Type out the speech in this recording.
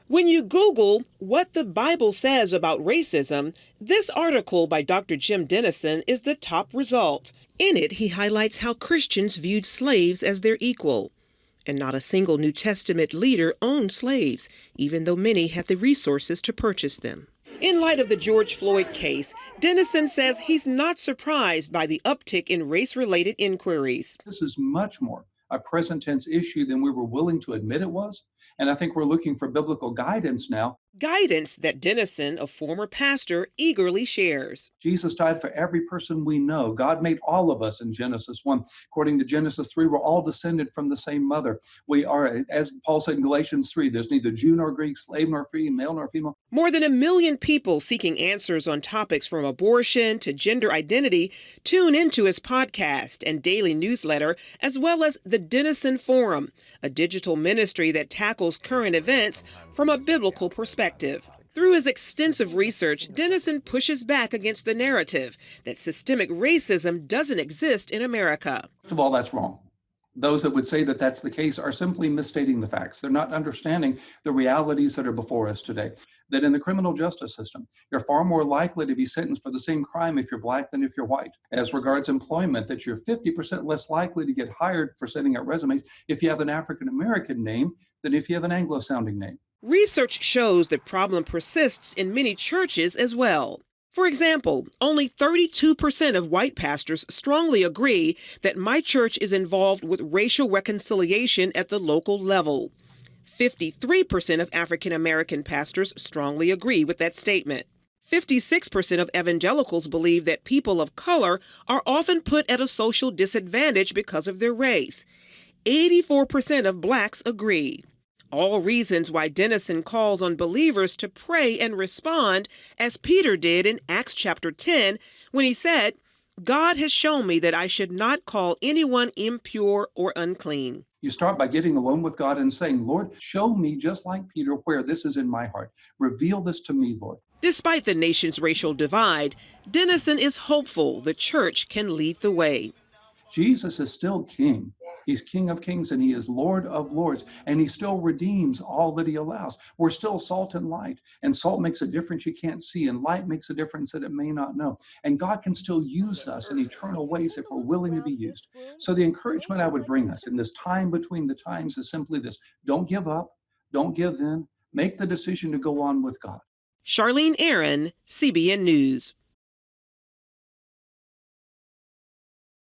When you Google what the Bible says about racism, this article by Dr. Jim Dennison is the top result. In it, he highlights how Christians viewed slaves as their equal. And not a single New Testament leader owned slaves, even though many had the resources to purchase them. In light of the George Floyd case, Dennison says he's not surprised by the uptick in race-related inquiries. This is much more a present tense issue than we were willing to admit it was. And I think we're looking for biblical guidance now. Guidance that Dennison, a former pastor, eagerly shares. Jesus died for every person we know. God made all of us in Genesis 1. According to Genesis 3, we're all descended from the same mother. We are, as Paul said in Galatians 3, there's neither Jew nor Greek, slave nor free, male nor female. More than 1 million people seeking answers on topics from abortion to gender identity tune into his podcast and daily newsletter, as well as the Dennison Forum, a digital ministry that tackles current events from a biblical perspective. Through his extensive research, Dennison pushes back against the narrative that systemic racism doesn't exist in America. First of all, that's wrong. Those that would say that that's the case are simply misstating the facts. They're not understanding the realities that are before us today. That in the criminal justice system, you're far more likely to be sentenced for the same crime if you're black than if you're white. As regards employment, that you're 50% less likely to get hired for sending out resumes if you have an African-American name than if you have an Anglo-sounding name. Research shows the problem persists in many churches as well. For example, only 32% of white pastors strongly agree that my church is involved with racial reconciliation at the local level. 53% of African American pastors strongly agree with that statement. 56% of evangelicals believe that people of color are often put at a social disadvantage because of their race. 84% of blacks agree. All reasons why Dennison calls on believers to pray and respond, as Peter did in Acts chapter 10, when he said, "God has shown me that I should not call anyone impure or unclean." You start by getting alone with God and saying, Lord, show me, just like Peter, where this is in my heart. Reveal this to me, Lord. Despite the nation's racial divide, Dennison is hopeful the church can lead the way. Jesus is still King. He's King of Kings and he is Lord of Lords, and he still redeems all that he allows. We're still salt and light, and salt makes a difference you can't see, and light makes a difference that it may not know. And God can still use us in eternal ways if we're willing to be used. So the encouragement I would bring us in this time between the times is simply this: don't give up, don't give in, make the decision to go on with God. Charlene Aaron, CBN News.